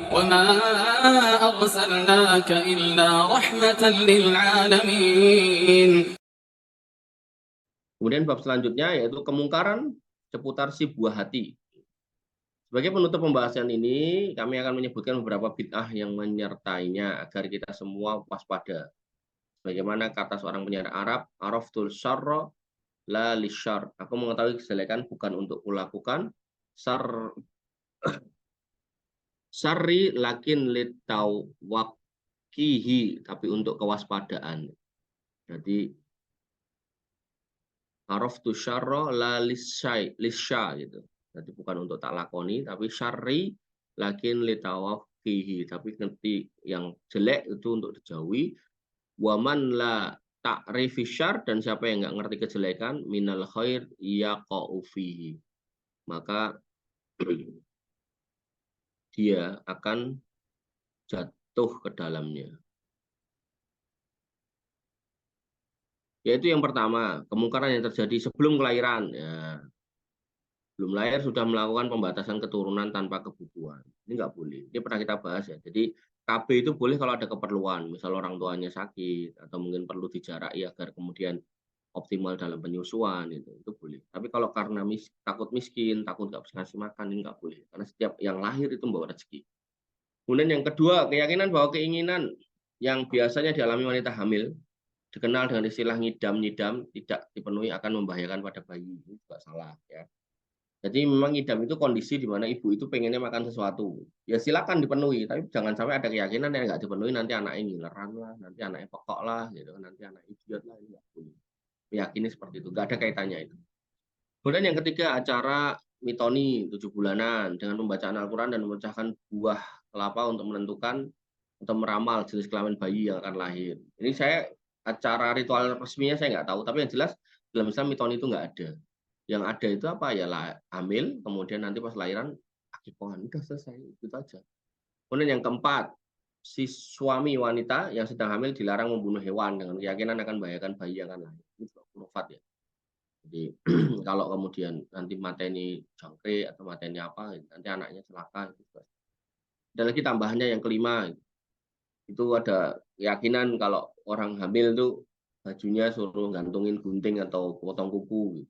وما أرسلناك إلا رحمة للعالمين. Kemudian bab selanjutnya yaitu kemungkaran seputar si buah hati. Sebagai penutup pembahasan ini, kami akan menyebutkan beberapa bid'ah yang menyertainya agar kita semua waspada. Bagaimana kata seorang penyair Arab, araftul syarra la lisyar. Aku mengetahui kejelekan bukan untuk kulakukan, syarri lakin litawakkihi, tapi untuk kewaspadaan. Jadi araftu syarra la lisya gitu. Jadi bukan untuk tak lakoni, tapi syarri lakin litawakkihi, tapi ngerti yang jelek itu untuk dijauhi. Waman la ta'rifi syar, dan siapa yang nggak ngerti kejelekan, minal khair yaqa'u fihi, maka dia akan jatuh ke dalamnya. Yaitu yang pertama, kemungkaran yang terjadi sebelum kelahiran. Ya, belum lahir sudah melakukan pembatasan keturunan tanpa kebutuhan. Ini nggak boleh. Ini pernah kita bahas ya. Jadi KB itu boleh kalau ada keperluan, misal orang tuanya sakit atau mungkin perlu dijaraki agar kemudian optimal dalam penyusuan, itu boleh. Tapi kalau karena takut miskin, takut nggak bisa ngasih makan, ini nggak boleh. Karena setiap yang lahir itu membawa rezeki. Kemudian yang kedua, keyakinan bahwa keinginan yang biasanya dialami wanita hamil, dikenal dengan istilah ngidam-nyidam, tidak dipenuhi akan membahayakan pada bayi. Ini juga salah ya. Jadi memang ngidam itu kondisi di mana ibu itu pengennya makan sesuatu. Ya silakan dipenuhi, tapi jangan sampai ada keyakinan yang nggak dipenuhi nanti anaknya ngileran lah, nanti anaknya pekok lah, gitu. Nanti anaknya idiot lah, ini nggak boleh. Meyakini seperti itu, nggak ada kaitannya itu. Kemudian yang ketiga, acara mitoni 7 bulanan dengan pembacaan Al-Quran dan memecahkan buah kelapa untuk menentukan atau meramal jenis kelamin bayi yang akan lahir. Ini saya acara ritual resminya saya nggak tahu, tapi yang jelas dalam Islam mitoni itu nggak ada. Yang ada itu apa ya lah, hamil, kemudian nanti pas lahiran akikohan, udah selesai, itu aja. Kemudian yang keempat, si suami wanita yang sedang hamil dilarang membunuh hewan dengan keyakinan akan membahayakan bayi yang akan lahir. Ini khurafat ya. Jadi kalau kemudian nanti mateni jangkrik atau mateni apa, nanti anaknya celaka. Dan lagi tambahannya yang kelima, itu ada keyakinan kalau orang hamil itu bajunya suruh gantungin gunting atau potong kuku gitu,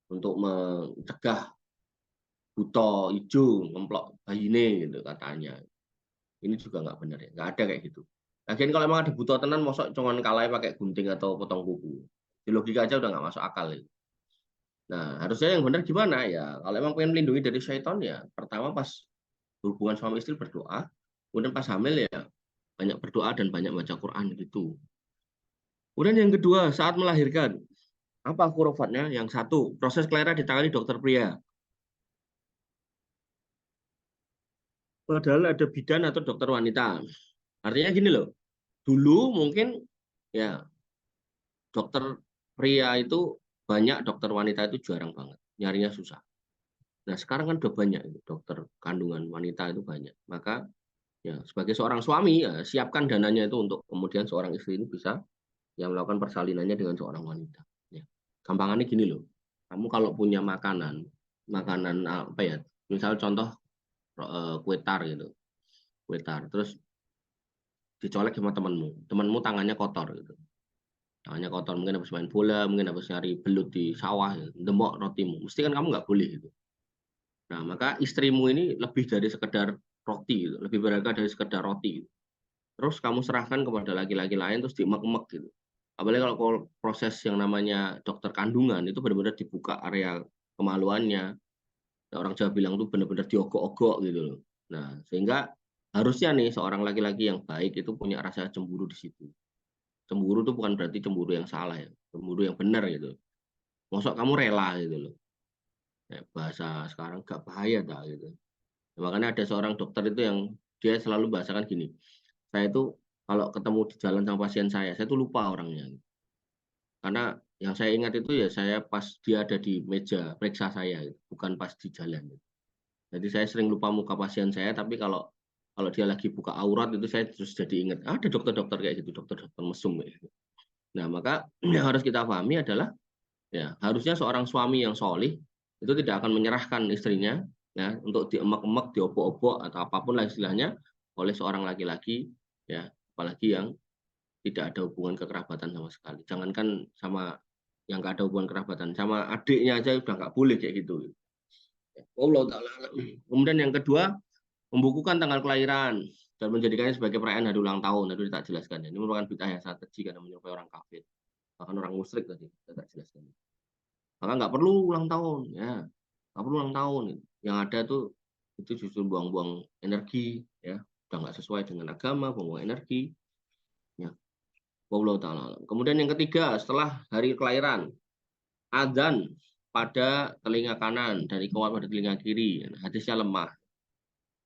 untuk mencegah buto hijau ngemplok bayine gitu katanya. Ini juga nggak benar ya, nggak ada kayak gitu. Lagian kalau emang ada buto tenan, mosok cuman kalahnya pakai gunting atau potong kuku. Di logika aja udah nggak masuk akal ya. Nah, harusnya yang benar gimana ya? Kalau emang pengen melindungi dari syaitan ya, pertama pas hubungan suami istri berdoa, kemudian pas hamil ya banyak berdoa dan banyak baca Quran gitu. Kemudian yang kedua, saat melahirkan, apa kurofatnya? Yang satu, proses kelahiran ditangani dokter pria. Padahal ada bidan atau dokter wanita. Artinya gini loh, dulu mungkin ya dokter pria itu banyak, dokter wanita itu jarang banget, nyarinya susah. Nah sekarang kan udah banyak dokter kandungan wanita itu banyak. Maka ya sebagai seorang suami ya, siapkan dananya itu untuk kemudian seorang istri ini bisa yang melakukan persalinannya dengan seorang wanita. Ya. Gampangannya gini loh, kamu kalau punya makanan, makanan apa ya, misal contoh kue tar gitu, kue tar, terus dicolek sama temenmu tangannya kotor gitu, tangannya kotor, mungkin habis main bola, mungkin habis nyari belut di sawah, gitu, demok rotimu, mesti kan kamu nggak boleh gitu. Nah maka istrimu ini lebih dari sekedar roti, gitu, lebih berharga dari sekedar roti. Gitu. Terus kamu serahkan kepada laki-laki lain terus diemek-emek gitu. Apalagi kalau proses yang namanya dokter kandungan itu benar-benar dibuka area kemaluannya. Nah, orang Jawa bilang itu benar-benar diogok-ogok gitu loh. Nah, sehingga harusnya nih seorang laki-laki yang baik itu punya rasa cemburu di situ. Cemburu itu bukan berarti cemburu yang salah ya, cemburu yang benar gitu. Mosok kamu rela gitu loh. Ya, bahasa sekarang gak bahaya dah gitu. Nah, makanya ada seorang dokter itu yang dia selalu bahasakan gini. Saya itu kalau ketemu di jalan sama pasien saya tuh lupa orangnya. Karena yang saya ingat itu ya saya pas dia ada di meja periksa saya, bukan pas di jalan. Jadi saya sering lupa muka pasien saya, tapi kalau kalau dia lagi buka aurat itu saya terus jadi ingat. Ada dokter-dokter kayak gitu, dokter-dokter mesum kayak gitu. Nah, maka yang harus kita pahami adalah ya harusnya seorang suami yang solih itu tidak akan menyerahkan istrinya ya untuk diemek-emek, diobok-obok atau apapun lah istilahnya oleh seorang laki-laki, ya, apalagi yang tidak ada hubungan kekerabatan sama sekali. Jangankan sama yang nggak ada hubungan kerabatan, sama adiknya aja udah nggak boleh kayak gitu. Allah taala. Kemudian yang kedua, membukukan tanggal kelahiran dan menjadikannya sebagai perayaan hari ulang tahun. Tadi tak jelaskan. Ini merupakan bid'ah yang sangat keji karena menyerupai orang kafir, bahkan orang musyrik tadi saya tak jelaskan. Maka nggak perlu ulang tahun, ya, nggak perlu ulang tahun. Yang ada tuh itu justru buang-buang energi, ya, udah nggak sesuai dengan agama, buang-buang energi. Ya, wallahu taala. Kemudian yang ketiga, setelah hari kelahiran, adzan pada telinga kanan dan iqamah pada telinga kiri. Hadisnya lemah.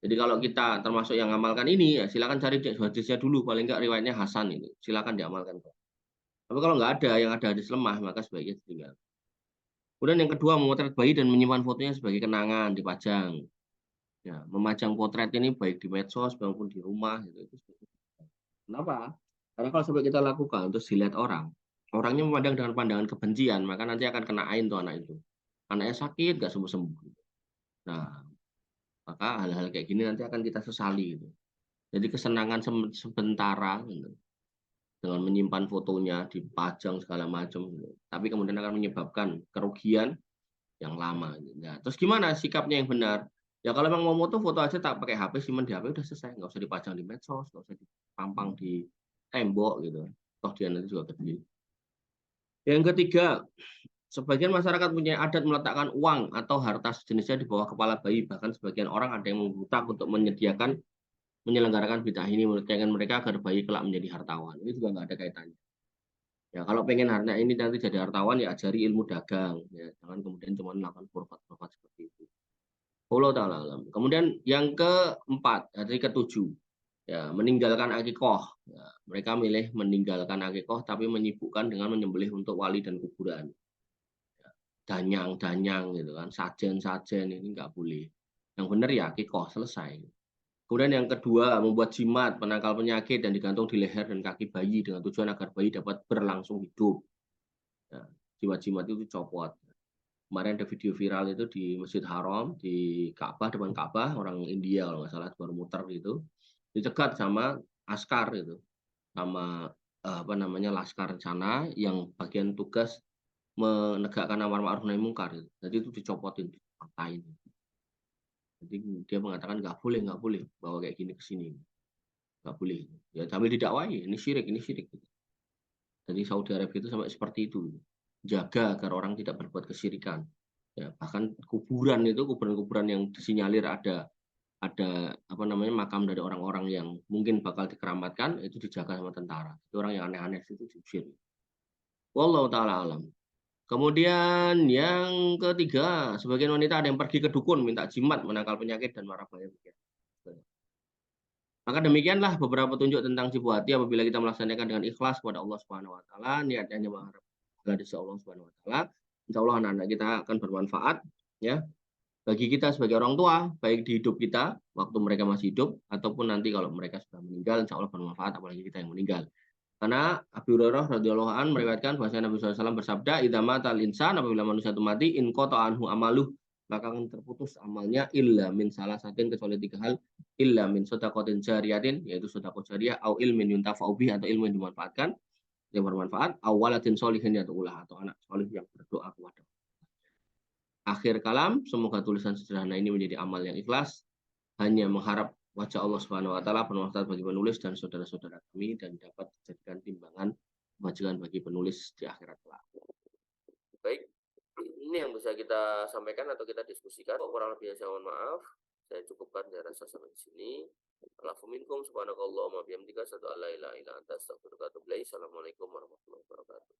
Jadi kalau kita termasuk yang mengamalkan ini, ya silakan cari hadisnya dulu, paling enggak riwayatnya Hasan ini. Silakan diamalkan. Tapi kalau nggak ada, yang ada hadis lemah, maka sebaiknya ditinggal. Kemudian yang kedua, memotret bayi dan menyimpan fotonya sebagai kenangan, dipajang. Ya, memajang potret ini baik di medsos maupun di rumah. Gitu. Kenapa? Karena kalau sampai kita lakukan, terus dilihat orang, orangnya memandang dengan pandangan kebencian, maka nanti akan kena ain tuh anak itu. Anaknya sakit, nggak sembuh-sembuh. Nah, maka hal-hal kayak gini nanti akan kita sesali. Gitu. Jadi kesenangan sementara gitu, dengan menyimpan fotonya, dipajang segala macam. Gitu. Tapi kemudian akan menyebabkan kerugian yang lama. Gitu. Nah, terus gimana sikapnya yang benar? Ya kalau memang mau foto, foto aja tak pakai HP, simpan di HP udah selesai. Nggak usah dipajang di medsos, nggak usah dipampang di tembok gitu. Toh dia nanti juga gede. Yang ketiga, sebagian masyarakat punya adat meletakkan uang atau harta sejenisnya di bawah kepala bayi. Bahkan sebagian orang ada yang menghutang untuk menyelenggarakan bid'ah ini, mengerjakan mereka agar bayi kelak menjadi hartawan. Ini juga nggak ada kaitannya. Ya kalau pengen harta ini nanti jadi hartawan, ya ajari ilmu dagang. Ya, jangan kemudian cuma melakukan profit seperti itu. Allah taala alam. Kemudian yang keempat, dari ketujuh, ya meninggalkan akikoh. Ya, mereka milih meninggalkan akikoh tapi menyibukkan dengan menyembelih untuk wali dan kuburan. Ya, danyang-danyang gitu kan, sajen-sajen ini nggak boleh. Yang benar ya akikoh selesai. Kemudian yang kedua, membuat jimat, penangkal penyakit dan digantung di leher dan kaki bayi dengan tujuan agar bayi dapat berlangsung hidup. Ya, jimat-jimat itu copot. Kemarin ada video viral itu di Masjid Haram, di Ka'bah, depan Ka'bah, orang India kalau nggak salah baru muter gitu, dicegat sama askar itu, sama apa namanya laskar sana yang bagian tugas menegakkan amar ma'ruf nahi mungkar. Gitu. Jadi itu dicopotin, dipatahin. Jadi dia mengatakan nggak boleh bawa kayak gini ke sini, nggak boleh. Ya sambil didakwai, ini syirik, ini syirik. Jadi Saudi Arabia itu sampai seperti itu, jaga agar orang tidak berbuat kesyirikan. Ya, bahkan kuburan-kuburan yang disinyalir ada apa namanya makam dari orang-orang yang mungkin bakal dikeramatkan itu dijaga sama tentara. Itu orang yang aneh-aneh itu diusir. Wallahu taala alam. Kemudian yang ketiga, sebagian wanita ada yang pergi ke dukun minta jimat menangkal penyakit dan marah bahaya. Maka demikianlah beberapa petunjuk tentang sibu hati apabila kita melaksanakan dengan ikhlas kepada Allah Subhanahu wa taala, niatnya hanya mengharap dari Allah Subhanahu wa taala. Insyaallah anak-anak kita akan bermanfaat ya bagi kita sebagai orang tua, baik di hidup kita waktu mereka masih hidup ataupun nanti kalau mereka sudah meninggal, insya Allah bermanfaat apalagi kita yang meninggal. Karena Abu Hurairah radhiyallahu an meriwayatkan bahwa Nabi SAW bersabda, "Idza matal insan apabila manusia itu mati, in qata anhu amaluh, maka akan terputus amalnya illa min salah satin kecuali tiga hal, illa min shadaqatin jariyatin yaitu sedekah jariyah au ilmin yuntafa'u bih atau ilmu yang dimanfaatkan yang bermanfaat, awalatin sholihin yad'ulah atau anak solih yang berdoa kepada akhir kalam, semoga tulisan sederhana ini menjadi amal yang ikhlas, hanya mengharap wajah Allah Subhanahu wa taala bermanfaat bagi penulis dan saudara-saudara kami dan dapat dijadikan timbangan kemajuan bagi penulis di akhirat kelak. Baik, ini yang bisa kita sampaikan atau kita diskusikan. Kurang lebih saya mohon maaf. Saya cukupkan saya rasa sampai di sini. Alafu minkum subhanakallahumma bihamdika asyhadu an la ilaha illa anta astaghfiruka wa atubu ilaik. Assalamualaikum warahmatullahi wabarakatuh.